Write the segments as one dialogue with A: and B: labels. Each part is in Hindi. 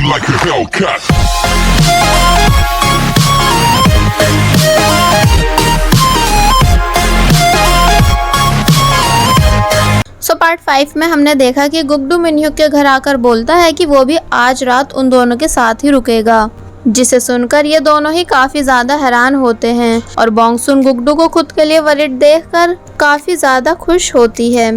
A: like a Hellcat.
B: पार्ट 5 में हमने देखा कि गुड्डू मिनह्यूक के घर आकर बोलता है कि वो भी आज रात उन दोनों के साथ ही रुकेगा, जिसे सुनकर ये दोनों ही काफी ज्यादा हैरान होते हैं और बॉन्गसुन गुड्डू को खुद के लिए वरिड देखकर काफी ज्यादा खुश होती है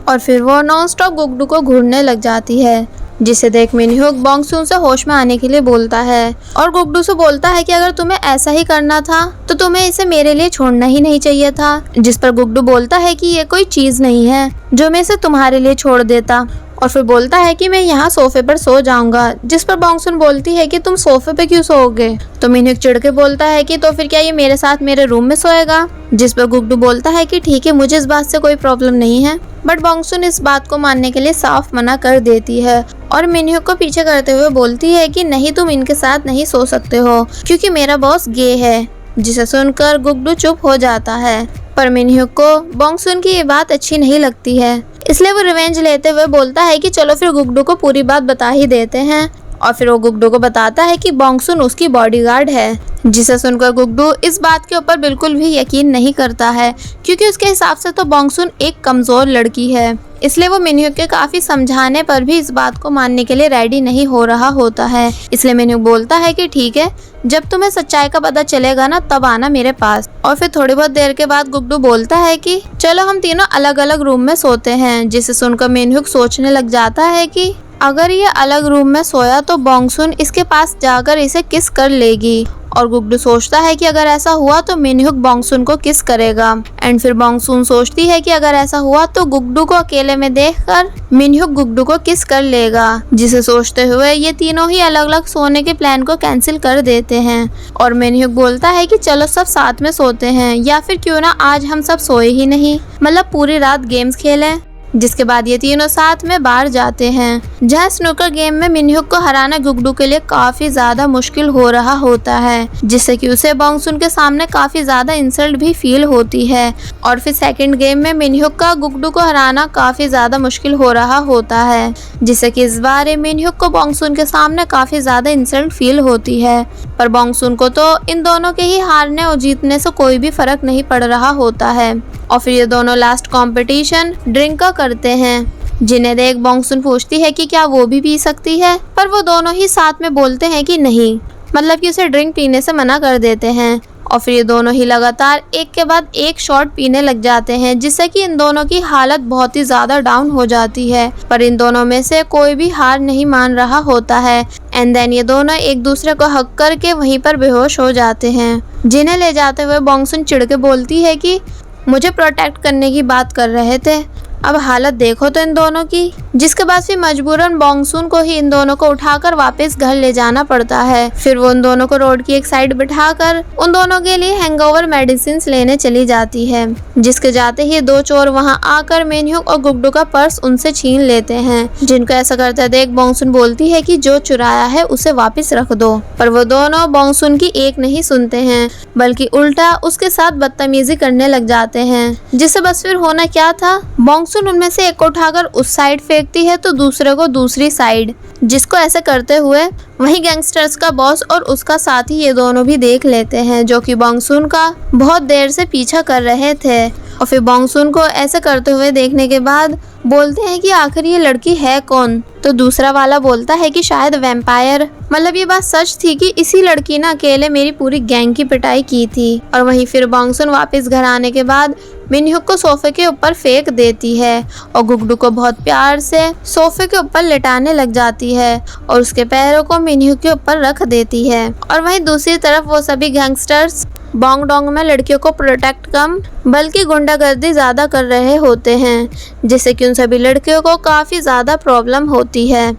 B: और फिर वो नॉन स्टॉप गुड्डू को घूरने लग जाती है, जिसे देख मिनह्यूक बॉन्गसुन से होश में आने के लिए बोलता है और गुड्डू से बोलता है कि अगर तुम्हें ऐसा ही करना था तो तुम्हें इसे मेरे लिए छोड़ना ही नहीं चाहिए था, जिस पर गुड्डू बोलता है कि ये कोई चीज नहीं है जो मैं इसे तुम्हारे लिए छोड़ देता और फिर बोलता है कि मैं यहाँ सोफे पर सो जाऊंगा, जिस पर बॉन्गसुन बोलती है कि तुम सोफे पे क्यों सोओगे। तो मिनह्यूक चिढ़ के बोलता है कि तो फिर क्या ये मेरे साथ मेरे रूम में सोएगा, जिस पर गुड्डू बोलता है कि ठीक है, मुझे इस बात से कोई प्रॉब्लम नहीं है। बट बॉन्गसुन इस बात को मानने के लिए साफ मना कर देती है और मिनह्यूक को पीछे करते हुए बोलती है कि नहीं, तुम इनके साथ नहीं सो सकते हो क्योंकि मेरा बॉस गे है, जिसे सुनकर गुड्डू चुप हो जाता है। पर मिनह्यूक को बॉन्गसुन की ये बात अच्छी नहीं लगती है, इसलिए वो रिवेंज लेते हुए बोलता है कि चलो फिर गुड्डू को पूरी बात बता ही देते हैं और फिर वो गुड्डू को बताता है कि बॉन्गसुन उसकी बॉडीगार्ड है, जिसे सुनकर गुड्डू इस बात के ऊपर बिल्कुल भी यकीन नहीं करता है क्योंकि उसके हिसाब से तो बॉन्गसुन एक कमजोर लड़की है, इसलिए वो मिनह्यूक के काफी समझाने पर भी इस बात को मानने के लिए रेडी नहीं हो रहा होता है। इसलिए मिनह्यूक बोलता है कि ठीक है, जब तुम्हें सच्चाई का पता चलेगा ना तब आना मेरे पास। और फिर थोड़ी बहुत देर के बाद गुड्डू बोलता है कि चलो हम तीनों अलग अलग रूम में सोते हैं, जिसे सुनकर मिनह्यूक सोचने लग जाता है कि अगर ये अलग रूम में सोया तो बॉन्गसुन इसके पास जाकर इसे किस कर लेगी और गुड्डू सोचता है कि अगर ऐसा हुआ तो मिनह्यूक बॉन्गसुन को किस करेगा। एंड फिर बॉन्गसुन सोचती है कि अगर ऐसा हुआ तो गुड्डू को अकेले में देखकर मिनह्यूक गुड्डू को किस कर लेगा, जिसे सोचते हुए ये तीनों ही अलग अलग सोने के प्लान को कैंसिल कर देते हैं और मिनह्यूक बोलता है कि चलो सब साथ में सोते हैं या फिर क्यों ना आज हम सब सोए ही नहीं, मतलब पूरी रात गेम्स खेलें। जिसके बाद ये तीनों साथ में बाहर जाते हैं, जहाँ स्नूकर गेम में मिनह्यूक को हराना गुड्डू के लिए काफी ज्यादा मुश्किल हो रहा होता है, जिससे कि उसे बॉन्गसुन के सामने काफी ज्यादा इंसल्ट भी फील होती है। और फिर सेकंड गेम में मिनह्यूक का गुड्डू को हराना काफी ज्यादा मुश्किल हो रहा होता है, जिससे कि इस बार मिनह्यूक को बॉन्गसुन के सामने काफी ज्यादा इंसल्ट फील होती है। पर बॉन्गसुन को तो इन दोनों के ही हारने और जीतने से कोई भी फर्क नहीं पड़ रहा होता है। और फिर ये दोनों लास्ट कंपटीशन ड्रिंक का करते हैं, जिन्हें देख बॉन्गसुन पूछती है कि क्या वो भी पी सकती है, पर वो दोनों ही साथ में बोलते हैं कि नहीं, मतलब कि उसे ड्रिंक पीने से मना कर देते हैं। और फिर ये दोनों ही लगातार एक के बाद एक शॉट पीने लग जाते हैं, जिससे कि इन दोनों की हालत बहुत ही ज्यादा डाउन हो जाती है। पर इन दोनों में से कोई भी हार नहीं मान रहा होता है। एंड देन ये दोनों एक दूसरे को हक करके वहीं पर बेहोश हो जाते हैं, जिन्हें ले जाते हुए बॉन्गसुन चिढ़ के बोलती है कि मुझे प्रोटेक्ट करने की बात कर रहे थे, अब हालत देखो तो इन दोनों की। जिसके बाद फिर मजबूरन बॉन्गसुन को ही इन दोनों को उठाकर वापस घर ले जाना पड़ता है। फिर वो उन दोनों को रोड की एक साइड बिठाकर उन दोनों के लिए हैंगओवर मेडिसिन लेने चली जाती है, जिसके जाते ही दो चोर वहां आकर मिनह्यूक और गुड्डू का पर्स उनसे छीन लेते हैं, जिनको ऐसा करते देख बॉन्गसुन बोलती है कि जो चुराया है उसे वापस रख दो। पर वो दोनों बॉन्गसुन की एक नहीं सुनते हैं, बल्कि उल्टा उसके साथ बदतमीजी करने लग जाते हैं। जिससे बस फिर होना क्या था, बॉन्गसुन उनमें से एक को उठाकर उस साइड फेंकती है तो दूसरे को दूसरी साइड, जिसको ऐसे करते हुए वही गैंगस्टर्स का बॉस और उसका साथी ये दोनों भी देख लेते हैं, जो कि बॉन्गसुन का बहुत देर से पीछा कर रहे थे। और फिर बॉन्गसुन को ऐसे करते हुए देखने के बाद बोलते हैं कि आखिर ये लड़की है कौन। तो दूसरा वाला बोलता है कि शायद वैम्पायर। मतलब ये बात सच थी कि इसी लड़की ने अकेले मेरी पूरी गैंग की पिटाई की थी। और वहीं फिर बॉन्गसुन वापस घर आने के बाद मिनह्यूक को सोफे के ऊपर फेंक देती है और गुड्डू को बहुत प्यार से सोफे के ऊपर लेटाने लग जाती है और उसके पैरों को मिनह्यूक के ऊपर रख देती है। और वहीं दूसरी तरफ वो सभी गैंगस्टर्स बॉन्ग डोंग में लड़कियों को प्रोटेक्ट कम बल्कि गुंडागर्दी ज्यादा कर रहे होते हैं, जिससे कि उन सभी लड़कियों को काफी ज्यादा प्रॉब्लम होती है।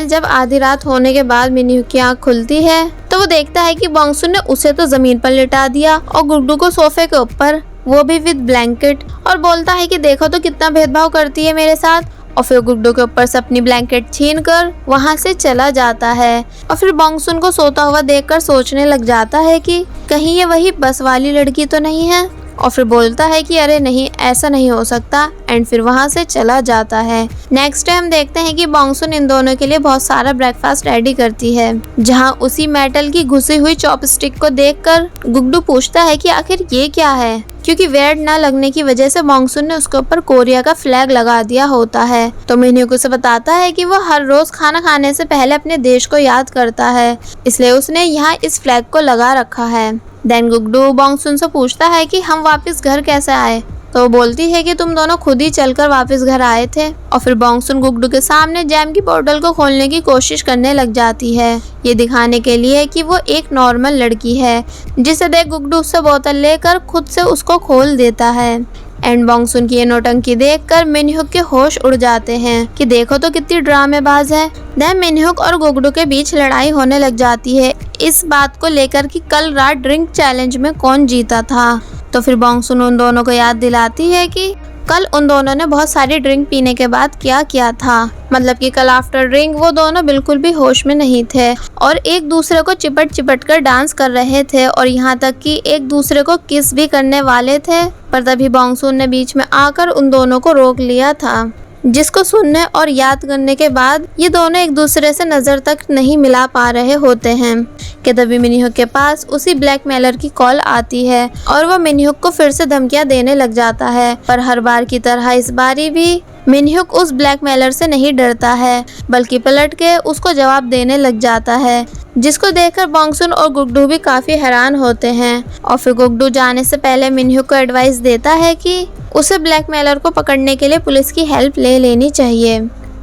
B: जब आधी रात होने के बाद मिनह्यूक की आँख खुलती है तो वो देखता है कि बॉन्गसुन ने उसे तो जमीन पर लिटा दिया और गुड्डू को सोफे के ऊपर, वो भी विद ब्लैंकेट, और बोलता है कि देखो तो कितना भेदभाव करती है मेरे साथ। और फिर गुड्डू के ऊपर से अपनी ब्लैंकेट छीनकर वहां से चला जाता है। और फिर बॉन्गसुन को सोता हुआ देखकर सोचने लग जाता है कि कहीं ये वही बस वाली लड़की तो नहीं है। और फिर बोलता है कि अरे नहीं, ऐसा नहीं हो सकता, एंड फिर वहाँ से चला जाता है। नेक्स्ट डे हम देखते हैं कि बॉन्गसुन इन दोनों के लिए बहुत सारा ब्रेकफास्ट रेडी करती है, जहाँ उसी मेटल की घुसी हुई चॉपस्टिक को देखकर गुगडू पूछता है कि आखिर ये क्या है, क्योंकि वेड ना लगने की वजह से बॉन्गसुन ने उसके ऊपर कोरिया का फ्लैग लगा दिया होता है। तो मिन्ह्युक उसे बताता है कि वो हर रोज खाना खाने से पहले अपने देश को याद करता है, इसलिए उसने यहाँ इस फ्लैग को लगा रखा है। देन गुगडू बॉन्गसुन से पूछता है कि हम वापस घर कैसे आए, तो वो बोलती है कि तुम दोनों खुद ही चलकर वापस घर आए थे। और फिर बॉन्गसुन गुगडू के सामने जैम की बोतल को खोलने की कोशिश करने लग जाती है, ये दिखाने के लिए कि वो एक नॉर्मल लड़की है, जिसे देख गुगडू उससे बोतल लेकर खुद से उसको खोल देता है। एंड बॉन्गसुन की ये नौटंकी देखकर मिन्ह्युक के होश उड़ जाते हैं कि देखो तो कितनी ड्रामेबाज है। देन मिन्ह्युक और गुगडू के बीच लड़ाई होने लग जाती है इस बात को लेकर कि कल रात ड्रिंक चैलेंज में कौन जीता था। तो फिर बॉन्गसुन उन दोनों को याद दिलाती है कि कल उन दोनों ने बहुत सारी ड्रिंक पीने के बाद क्या किया था, मतलब कि कल आफ्टर ड्रिंक वो दोनों बिल्कुल भी होश में नहीं थे और एक दूसरे को चिपट चिपट कर डांस कर रहे थे और यहाँ तक कि एक दूसरे को किस भी करने वाले थे। पर तभी बॉन्गसुन ने बीच में आकर उन दोनों को रोक लिया था, जिसको सुनने और याद करने के बाद ये दोनों एक दूसरे से नज़र तक नहीं मिला पा रहे होते हैं कि तभी मिन्ह्युक के पास उसी ब्लैकमेलर की कॉल आती है और वो मिन्ह्युक को फिर से धमकियां देने लग जाता है। पर हर बार की तरह इस बारी भी मिन्ह्युक उस ब्लैकमेलर से नहीं डरता है, बल्कि पलट के उसको जवाब देने लग जाता है, जिसको देखकर बॉन्गसुन और गुगडू भी काफ़ी हैरान होते हैं। और फिर गुगडू जाने से पहले मिन्ह्युक को एडवाइस देता है कि उसे ब्लैकमेलर को पकड़ने के लिए पुलिस की हेल्प ले लेनी चाहिए।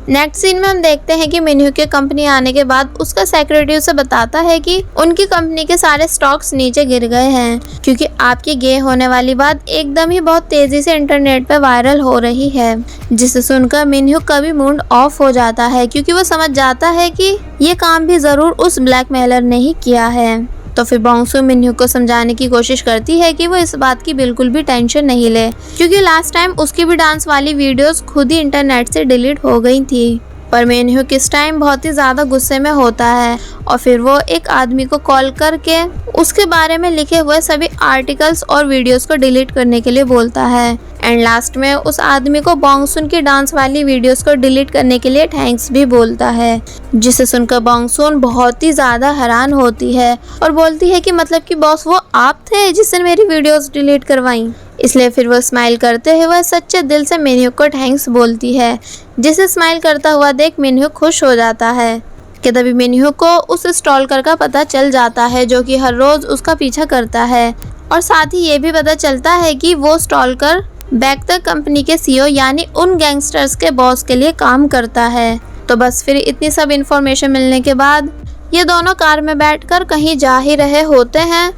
B: नेक्स्ट सीन में हम देखते हैं कि मिन्ह्युक के कंपनी आने के बाद उसका सेक्रेटरी उसे बताता है कि उनकी कंपनी के सारे स्टॉक्स नीचे गिर गए हैं, क्योंकि आपके गे होने वाली बात एकदम ही बहुत तेजी से इंटरनेट पे वायरल हो रही है, जिसे सुनकर मिन्ह्युक का भी मूड ऑफ हो जाता है, क्योंकि वो समझ जाता है कि ये काम भी जरूर उस ब्लैकमेलर ने ही किया है। तो फिर बॉन्गसुन मिन्ह्युक को समझाने की कोशिश करती है कि वो इस बात की बिल्कुल भी टेंशन नहीं ले, क्योंकि लास्ट टाइम उसकी भी डांस वाली वीडियोस खुद ही इंटरनेट से डिलीट हो गई थी। पर मिन्ह्युक इस टाइम बहुत ही ज़्यादा गुस्से में होता है और फिर वो एक आदमी को कॉल करके उसके बारे में लिखे हुए सभी आर्टिकल्स और वीडियोस को डिलीट करने के लिए बोलता है। एंड लास्ट में उस आदमी को बॉन्गसुन की डांस वाली वीडियोस को डिलीट करने के लिए थैंक्स भी बोलता है, जिसे सुनकर बॉन्गसुन बहुत ही ज़्यादा हैरान होती है और बोलती है कि मतलब कि बॉस वो आप थे जिसने मेरी वीडियोस डिलीट करवाई। इसलिए फिर वो स्माइल करते हुए सच्चे दिल से मिन्ह्युक को थैंक्स बोलती है, जिसे स्माइल करता हुआ देख मिन्ह्युक खुश हो जाता है कि तभी मिन्ह्युक को उस स्टॉलकर का पता चल जाता है, जो कि हर रोज़ उसका पीछा करता है। और साथ ही ये भी पता चलता है कि वो स्टॉलकर बैक्टर कंपनी के सीईओ यानी उन गैंगस्टर्स के बॉस के लिए काम करता है। तो बस फिर इतनी सब इन्फॉर्मेशन मिलने के बाद ये दोनों कार में बैठकर कहीं जा ही रहे होते हैं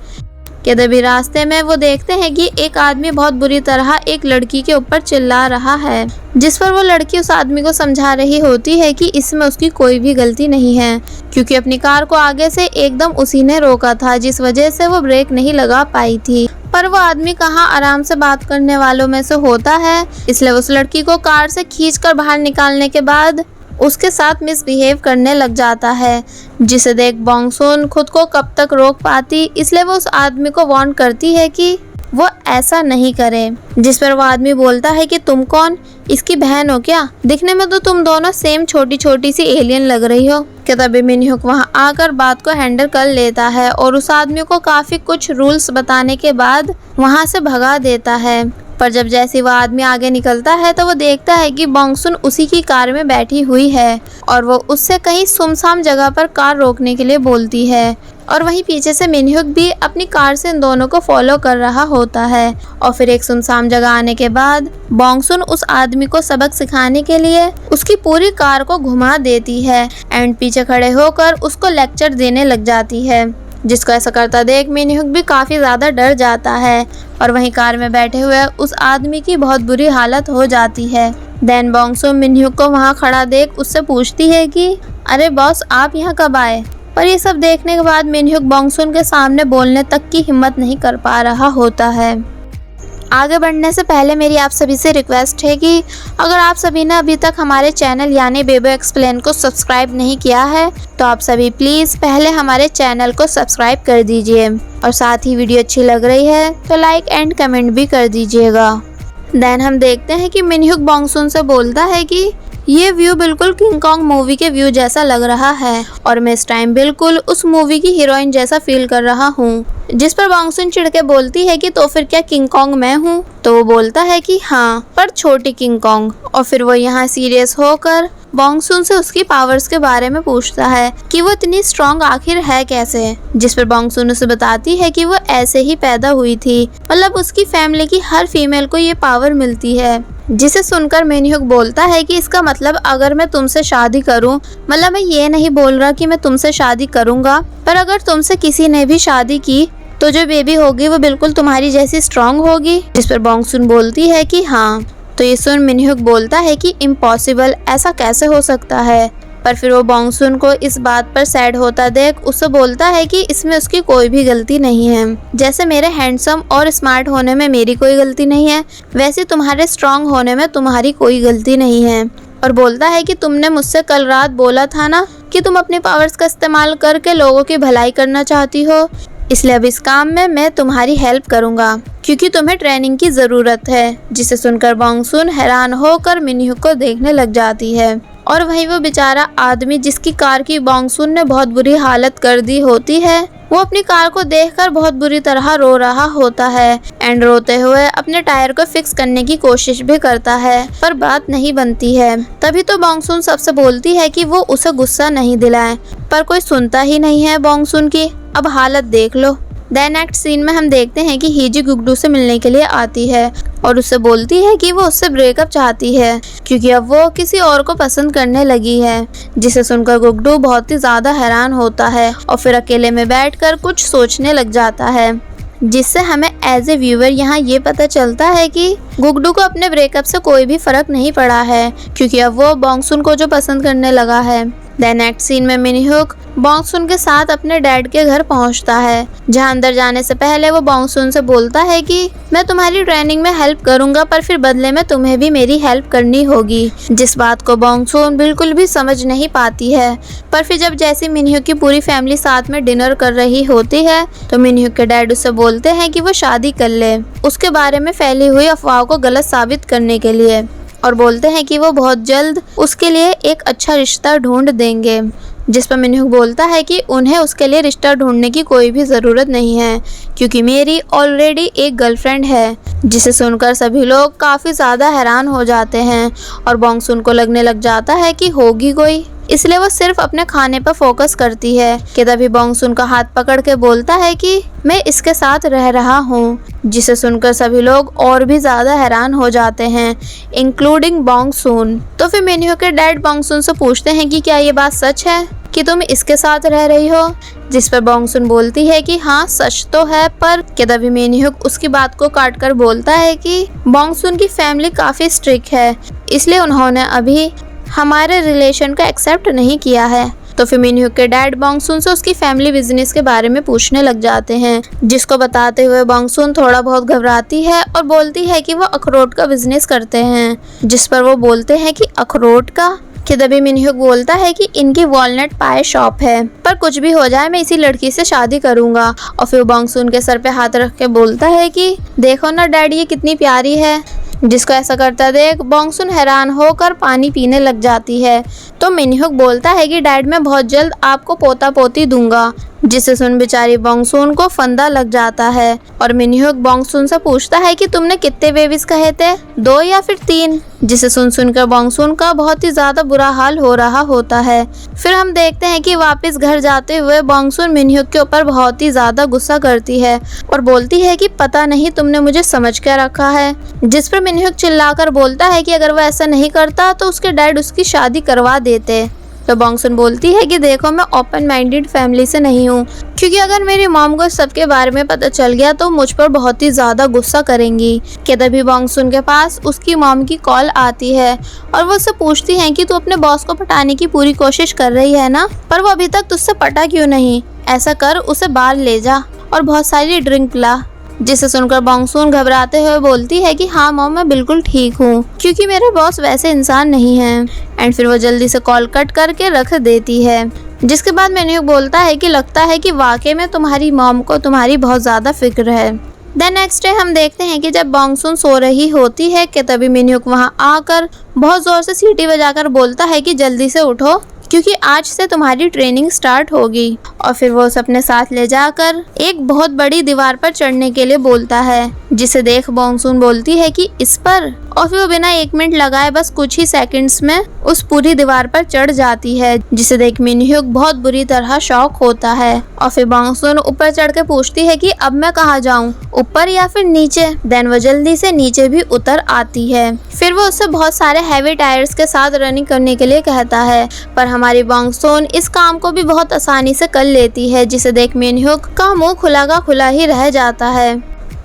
B: कि तभी रास्ते में वो देखते हैं कि एक आदमी बहुत बुरी तरह एक लड़की के ऊपर चिल्ला रहा है, जिस पर वो लड़की उस आदमी को समझा रही होती है कि इसमें उसकी कोई भी गलती नहीं है, क्योंकि अपनी कार को आगे से एकदम उसी ने रोका था, जिस वजह से वो ब्रेक नहीं लगा पाई थी। पर वो आदमी कहाँ आराम से बात करने वालों में से होता है, इसलिए उस लड़की को कार से खींचकर बाहर निकालने के बाद उसके साथ मिसबिहेव करने लग जाता है, जिसे देख बॉन्गसुन खुद को कब तक रोक पाती, इसलिए वो उस आदमी को वार्न करती है कि वो ऐसा नहीं करे। जिस पर वो आदमी बोलता है कि तुम कौन, इसकी बहन हो क्या? दिखने में तो तुम दोनों सेम छोटी छोटी सी एलियन लग रही हो। कि तभी मिन्ह्युक वहां आकर बात को हैंडल कर लेता है और उस आदमी को काफी कुछ रूल्स बताने के बाद वहां से भगा देता है। पर जब जैसे वह आदमी आगे निकलता है तो वो देखता है कि बॉन्गसुन उसी की कार में बैठी हुई है और वो उससे कहीं सुनसान जगह पर कार रोकने के लिए बोलती है। और वहीं पीछे से मिन्ह्युक भी अपनी कार से इन दोनों को फॉलो कर रहा होता है। और फिर एक सुनसान जगह आने के बाद बॉन्गसुन उस आदमी को सबक सिखाने के लिए उसकी पूरी कार को घुमा देती है एंड पीछे खड़े होकर उसको लेक्चर देने लग जाती है, जिसको ऐसा करता देख मिन्ह्युक भी काफ़ी ज़्यादा डर जाता है और वहीं कार में बैठे हुए उस आदमी की बहुत बुरी हालत हो जाती है। देन बॉन्गसुन मिन्ह्युक को वहाँ खड़ा देख उससे पूछती है कि अरे बॉस आप यहाँ कब आए? पर ये सब देखने के बाद मिन्ह्युक बॉन्गसुन के सामने बोलने तक की हिम्मत नहीं कर पा रहा होता है। आगे बढ़ने से पहले मेरी आप सभी से रिक्वेस्ट है कि अगर आप सभी ने अभी तक हमारे चैनल यानी बेबो एक्सप्लेन को सब्सक्राइब नहीं किया है तो आप सभी प्लीज़ पहले हमारे चैनल को सब्सक्राइब कर दीजिए और साथ ही वीडियो अच्छी लग रही है तो लाइक एंड कमेंट भी कर दीजिएगा। देन हम देखते हैं कि मिनह्युक बॉन्गसून से बोलता है कि ये व्यू बिल्कुल किंग कॉन्ग मूवी के व्यू जैसा लग रहा है और मैं इस टाइम बिल्कुल उस मूवी की हीरोइन जैसा फील कर रहा हूँ। जिस पर बॉन्गसून चिढ़ के बोलती है कि तो फिर क्या किंग कॉन्ग मैं हूँ? तो वो बोलता है कि हाँ, पर छोटी किंग कॉन्ग। और फिर वो यहाँ सीरियस होकर बॉन्गसून से उसकी पावर्स के बारे में पूछता है कि वो इतनी स्ट्रॉन्ग आखिर है कैसे। जिस पर बॉन्गसून उसे बताती है कि वो ऐसे ही पैदा हुई थी, मतलब उसकी फैमिली की हर फीमेल को ये पावर मिलती है। जिसे सुनकर मिनह्युक बोलता है कि इसका मतलब अगर मैं तुमसे शादी करूं, मतलब मैं ये नहीं बोल रहा कि मैं तुमसे शादी करूंगा, पर अगर तुमसे किसी ने भी शादी की तो जो बेबी होगी वो बिल्कुल तुम्हारी जैसी स्ट्रॉन्ग होगी। जिस पर बॉन्गसून बोलती है कि हाँ। तो ये सुन मिनह्युक बोलता है कि इम्पॉसिबल, ऐसा कैसे हो सकता है। पर फिर वो बॉन्गसून को इस बात पर सैड होता देख उससे बोलता है कि इसमें उसकी कोई भी गलती नहीं है। जैसे मेरे हैंडसम और स्मार्ट होने में मेरी कोई गलती नहीं है, वैसे तुम्हारे स्ट्रांग होने में तुम्हारी कोई गलती नहीं है। और बोलता है कि तुमने मुझसे कल रात बोला था ना कि तुम अपने पावर्स का इस्तेमाल करके लोगों की भलाई करना चाहती हो, इसलिए अब इस काम में मैं तुम्हारी हेल्प करूंगा क्योंकि तुम्हें ट्रेनिंग की ज़रूरत है। जिसे सुनकर बॉन्गसून हैरान होकर मिनह्युक को देखने लग जाती है और वहीं वो बेचारा आदमी जिसकी कार की बॉन्गसून ने बहुत बुरी हालत कर दी होती है, वो अपनी कार को देखकर बहुत बुरी तरह रो रहा होता है एंड रोते हुए अपने टायर को फिक्स करने की कोशिश भी करता है, पर बात नहीं बनती है। तभी तो बॉन्गसून सबसे बोलती है कि वो उसे गुस्सा नहीं दिलाए, पर कोई सुनता ही नहीं है बॉन्गसून की। अब हालत देख लो। देन नेक्स्ट सीन में हम देखते हैं कि हीजी गुगडू से मिलने के लिए आती है और उससे बोलती है कि वो उससे ब्रेकअप चाहती है क्योंकि अब वो किसी और को पसंद करने लगी है। जिसे सुनकर गुगडू बहुत ही ज़्यादा हैरान होता है और फिर अकेले में बैठकर कुछ सोचने लग जाता है, जिससे हमें एज ए व्यूअर यहाँ ये पता चलता है कि गुगडू को अपने ब्रेकअप से कोई भी फर्क नहीं पड़ा है क्योंकि अब वो बॉन्गसून को जो पसंद करने लगा है। देन नेक्स्ट सीन में मिनह्युक बॉन्गसून के साथ अपने डैड के घर पहुंचता है, जहां अंदर जाने से पहले वो बॉन्गसून से बोलता है कि मैं तुम्हारी ट्रेनिंग में हेल्प करूंगा, पर फिर बदले में तुम्हें भी मेरी हेल्प करनी होगी। जिस बात को बॉन्गसून बिल्कुल भी समझ नहीं पाती है। पर फिर जब जैसे मिनह्युक की पूरी फैमिली साथ में डिनर कर रही होती है तो मिनह्युक के डैड उससे बोलते हैं कि वो शादी कर ले, उसके बारे में फैली हुई अफवाहों को गलत साबित करने के लिए, और बोलते हैं कि वो बहुत जल्द उसके लिए एक अच्छा रिश्ता ढूंढ देंगे। जिस पर मिनह्युक बोलता है कि उन्हें उसके लिए रिश्ता ढूंढने की कोई भी ज़रूरत नहीं है क्योंकि मेरी ऑलरेडी एक गर्लफ्रेंड है। जिसे सुनकर सभी लोग काफ़ी ज़्यादा हैरान हो जाते हैं और बॉन्गसून को लगने लग जाता है कि होगी कोई, इसलिए वो सिर्फ अपने खाने पर फोकस करती है कि तभी बॉन्गसून का हाथ पकड़ के बोलता है कि मैं इसके साथ रह रहा हूँ। जिसे सुनकर सभी लोग और भी ज़्यादा हैरान हो जाते हैं, इंक्लूडिंग बॉन्गसून। तो फिर मिनह्युक के डैड बॉन्गसून से पूछते हैं कि क्या ये बात सच है कि तुम इसके साथ रह रही हो। जिस पर बॉन्गसून बोलती है कि हाँ सच तो है, पर कि तभी मिनह्युक उसकी बात को काट कर बोलता है कि बॉन्गसून की फैमिली काफ़ी स्ट्रिक्ट है, इसलिए उन्होंने अभी हमारे रिलेशन का एक्सेप्ट नहीं किया है। तो फिर मिनह्युक के डैड बॉन्गसून से उसकी फैमिली बिजनेस के बारे में पूछने लग जाते हैं, जिसको बताते हुए बॉन्गसून थोड़ा बहुत घबराती है और बोलती है कि वो अखरोट का बिजनेस करते हैं। जिस पर वो बोलते हैं कि अखरोट का, कि तभी मिनह्युक बोलता है कि इनकी वॉलनट पाए शॉप है, पर कुछ भी हो जाए मैं इसी लड़की से शादी करूंगा। और फिर बॉन्गसून के सर पे हाथ रख के बोलता है कि देखो ना डैडी ये कितनी प्यारी है। जिसको ऐसा करता देख बॉन्गसून हैरान होकर पानी पीने लग जाती है। तो मिनह्युक बोलता है कि डैड मैं बहुत जल्द आपको पोता पोती दूंगा। जिसे सुन बेचारी बॉन्गसून को फंदा लग जाता है और मिनह्युक बॉन्गसून से पूछता है कि तुमने कितने बेबीज कहे थे, 2 या फिर 3। जिसे सुनकर बॉन्गसून का बहुत ही ज्यादा बुरा हाल हो रहा होता है। फिर हम देखते हैं कि वापस घर जाते हुए बॉन्गसून मिनह्युक के ऊपर बहुत ही ज्यादा गुस्सा करती है और बोलती है कि पता नहीं तुमने मुझे समझ क्या रखा है। जिस पर मिनह्युक चिल्लाकर बोलता है कि अगर वो ऐसा नहीं करता तो उसके डैड उसकी शादी करवा देते। तो बॉन्गसून बोलती है कि देखो मैं ओपन माइंडेड फैमिली से नहीं हूँ, क्योंकि अगर मेरी मॉम को सबके बारे में पता चल गया तो मुझ पर बहुत ही ज़्यादा गुस्सा करेंगी। कि तभी बॉन्गसून के पास उसकी मॉम की कॉल आती है और वो उससे पूछती है कि तू अपने बॉस को पटाने की पूरी कोशिश कर रही है ना, पर वो अभी तक तुझसे पटा क्यों नहीं। ऐसा कर उसे बाहर ले जा और बहुत सारी ड्रिंक पिला, जिसे सुनकर बॉन्गसून घबराते हुए बोलती है कि हाँ मॉम, मैं बिल्कुल ठीक हूँ, क्योंकि मेरे बॉस वैसे इंसान नहीं हैं। एंड फिर वो जल्दी से कॉल कट करके रख देती है। जिसके बाद मिनह्यूक बोलता है कि लगता है कि वाकई में तुम्हारी मॉम को तुम्हारी बहुत ज़्यादा फिक्र है। देन नेक्स्ट डे हम देखते हैं कि जब बॉन्गसून सो रही होती है कि तभी मिनह्यूक वहाँ आकर बहुत ज़ोर से सीटी बजाकर बोलता है कि जल्दी से उठो, क्योंकि आज से तुम्हारी ट्रेनिंग स्टार्ट होगी। और फिर वो उसे अपने साथ ले जाकर एक बहुत बड़ी दीवार पर चढ़ने के लिए बोलता है, जिसे देख बॉन्गसून बोलती है कि इस पर, और फिर वो बिना 1 मिनट लगाए बस कुछ ही सेकंड्स में उस पूरी दीवार पर चढ़ जाती है, जिसे देख मिनह्यूक बहुत बुरी तरह शॉक होता है। और फिर बॉन्गसून ऊपर चढ़ के पूछती है कि अब मैं कहाँ जाऊँ, ऊपर या फिर नीचे। देन वो जल्दी से नीचे भी उतर आती है। फिर वो उससे बहुत सारे हैवी टायर्स के साथ रनिंग करने के लिए कहता है, पर हमारी बॉन्गसून इस काम को भी बहुत आसानी से कर लेती है, जिसे देख मिनह्यूक का मुंह खुला का खुला ही रह जाता है।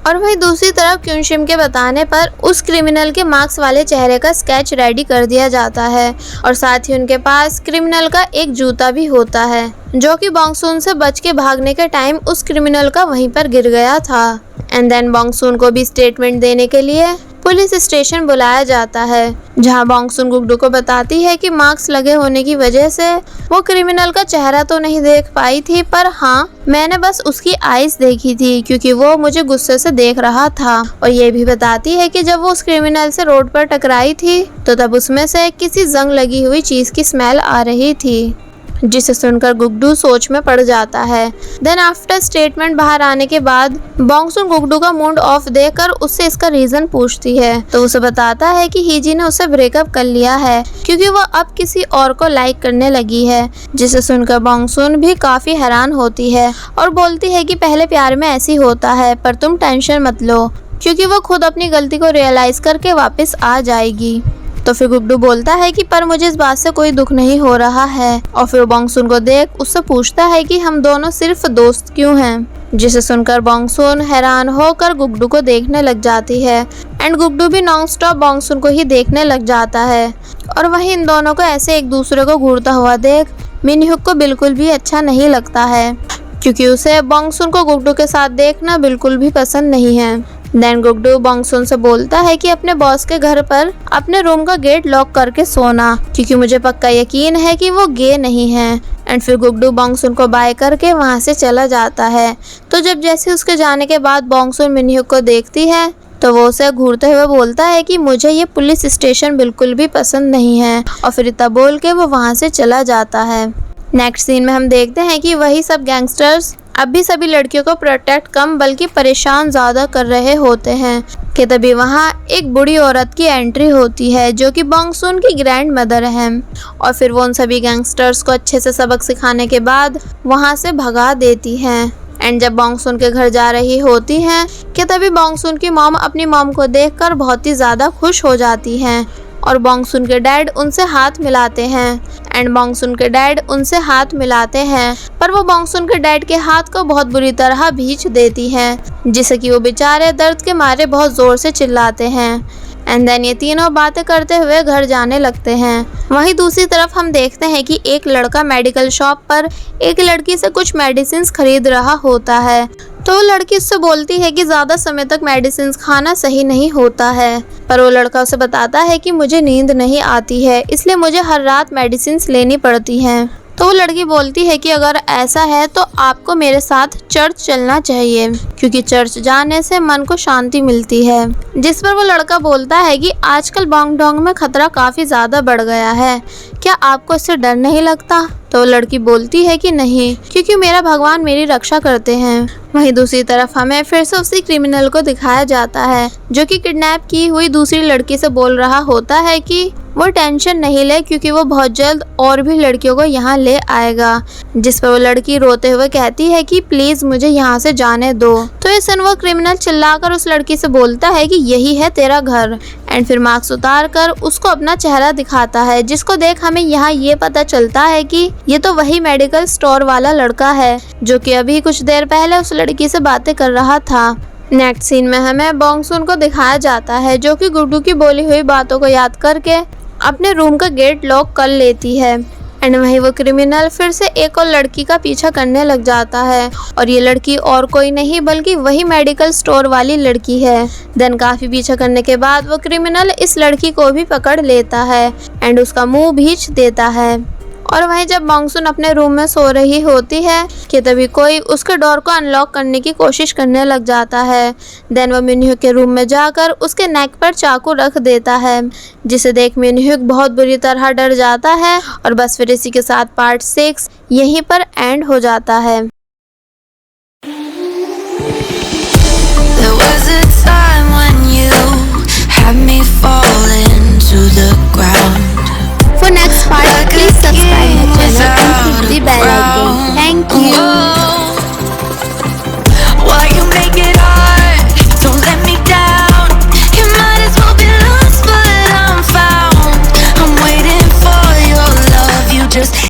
B: और वहीं दूसरी तरफ क्युनशिम के बताने पर उस क्रिमिनल के मार्क्स वाले चेहरे का स्केच रेडी कर दिया जाता है, और साथ ही उनके पास क्रिमिनल का एक जूता भी होता है, जो कि बॉन्गसून से बच के भागने के टाइम उस क्रिमिनल का वहीं पर गिर गया था। एंड देन बॉन्गसून को भी स्टेटमेंट देने के लिए पुलिस स्टेशन बुलाया जाता है, जहां बॉन्गसून गुगडू को बताती है कि मार्क्स लगे होने की वजह से वो क्रिमिनल का चेहरा तो नहीं देख पाई थी, पर हाँ, मैंने बस उसकी आईज देखी थी, क्योंकि वो मुझे गुस्से से देख रहा था। और ये भी बताती है कि जब वो उस क्रिमिनल से रोड पर टकराई थी तो तब उसमें से किसी जंग लगी हुई चीज की स्मेल आ रही थी, जिसे सुनकर गुगडू सोच में पड़ जाता है। देन आफ्टर स्टेटमेंट बाहर आने के बाद बॉन्गसून गुगडू का मूड ऑफ देखकर उससे इसका रीजन पूछती है, तो उसे बताता है कि हीजी ने उसे ब्रेकअप कर लिया है, क्योंकि वो अब किसी और को लाइक करने लगी है। जिसे सुनकर बॉन्गसून भी काफी हैरान होती है और बोलती है कि पहले प्यार में ऐसी होता है, पर तुम टेंशन मत लो, क्योंकि वो खुद अपनी गलती को रियलाइज करके वापस आ जाएगी। तो फिर गुगडू बोलता है कि पर मुझे इस बात से कोई दुख नहीं हो रहा है। और फिर बॉन्गसून को देख उससे पूछता है कि हम दोनों सिर्फ दोस्त क्यों हैं, जिसे सुनकर बॉन्गसून हैरान होकर गुगडू को देखने लग जाती है। एंड गुगडू भी नॉन स्टॉप बॉन्गसून को ही देखने लग जाता है। और वहीं इन दोनों को ऐसे एक दूसरे को घूरता हुआ देख मिनह्यूक को बिल्कुल भी अच्छा नहीं लगता है, क्योंकि उसे बॉन्गसून को गुगडू के साथ देखना बिल्कुल भी पसंद नहीं है। देन गुगडू बॉन्गसून से बोलता है कि अपने बॉस के घर पर अपने रूम का गेट लॉक करके सोना, क्योंकि मुझे पक्का यकीन है कि वो गे नहीं है। एंड फिर गुगडू बॉन्गसून को बाय करके वहाँ से चला जाता है। तो जब जैसे उसके जाने के बाद बॉन्गसून मिनह्यूक को देखती है तो वो उसे घूरते हुए बोलता है कि मुझे ये पुलिस स्टेशन बिल्कुल भी पसंद नहीं है, और फिर इतना बोल के वो वहाँ से चला जाता है। नेक्स्ट सीन में हम देखते हैं कि वही सब गैंगस्टर्स अब भी सभी लड़कियों को प्रोटेक्ट कम बल्कि परेशान ज़्यादा कर रहे होते हैं कि तभी वहाँ एक बूढ़ी औरत की एंट्री होती है, जो कि बॉन्गसून की ग्रैंड मदर है। और फिर वो उन सभी गैंगस्टर्स को अच्छे से सबक सिखाने के बाद वहाँ से भगा देती हैं। एंड जब बॉन्गसून के घर जा रही होती हैं कि तभी बॉन्गसून की मॉम अपनी मॉम को देखकर बहुत ही ज़्यादा खुश हो जाती हैं, और बॉन्गसून के डैड उनसे हाथ मिलाते हैं। एंड बॉन्गसून के डैड उनसे हाथ मिलाते हैं, पर वो बॉन्गसून के डैड के हाथ को बहुत बुरी तरह भींच देती हैं, जिससे कि वो बेचारे दर्द के मारे बहुत ज़ोर से चिल्लाते हैं। एंड देन ये तीनों बातें करते हुए घर जाने लगते हैं। वहीं दूसरी तरफ हम देखते हैं कि एक लड़का मेडिकल शॉप पर एक लड़की से कुछ मेडिसिन खरीद रहा होता है। तो वो लड़की उससे बोलती है कि ज़्यादा समय तक मेडिसिन खाना सही नहीं होता है, पर वो लड़का उसे बताता है कि मुझे नींद नहीं आती है, इसलिए मुझे हर रात मेडिसिन लेनी पड़ती हैं। तो वो लड़की बोलती है कि अगर ऐसा है तो आपको मेरे साथ चर्च चलना चाहिए, क्योंकि चर्च जाने से मन को शांति मिलती है। जिस पर वो लड़का बोलता है कि आजकल बॉन्ग डोंग में खतरा काफ़ी ज़्यादा बढ़ गया है, क्या आपको इससे डर नहीं लगता? तो लड़की बोलती है कि नहीं, क्योंकि मेरा भगवान मेरी रक्षा करते हैं। वहीं दूसरी तरफ हमें फिर से उसी क्रिमिनल को दिखाया जाता है, जो कि किडनैप की हुई दूसरी लड़की से बोल रहा होता है कि वो टेंशन नहीं ले, क्योंकि वो बहुत जल्द और भी लड़कियों को यहाँ ले आएगा। जिस पर वो लड़की रोते हुए कहती है कि प्लीज मुझे यहाँ से जाने दो। तो ये सुन वो क्रिमिनल चिल्लाकर उस लड़की से बोलता है कि यही है तेरा घर। एंड फिर मास्क उतार कर उसको अपना चेहरा दिखाता है, जिसको देख हमें यहाँ ये पता चलता है कि ये तो वही मेडिकल स्टोर वाला लड़का है, जो कि अभी कुछ देर पहले उस लड़की से बातें कर रहा था। नेक्स्ट सीन में हमें बॉन्गसून को दिखाया जाता है, जो कि गुड्डू की बोली हुई बातों को याद करके अपने रूम का गेट लॉक कर लेती है। एंड वहीं वो क्रिमिनल फिर से एक और लड़की का पीछा करने लग जाता है और ये लड़की और कोई नहीं बल्कि वही मेडिकल स्टोर वाली लड़की है। देन काफी पीछा करने के बाद वो क्रिमिनल इस लड़की को भी पकड़ लेता है एंड उसका मुंह भींच देता है। और वहीं जब मॉन्सून अपने रूम में सो रही होती है कि तभी कोई उसके डोर को अनलॉक करने की कोशिश करने लग जाता है। देन वो मिनह्यूक के रूम में जाकर उसके नेक पर चाकू रख देता है, जिसे देख मिनह्यूक बहुत बुरी तरह डर जाता है। और बस फिर इसी के साथ पार्ट 6 यहीं पर एंड हो जाता है।
A: There was a time when you had me falling to the ground.
B: For next part, please subscribe my channel and hit the bell icon. Thank you.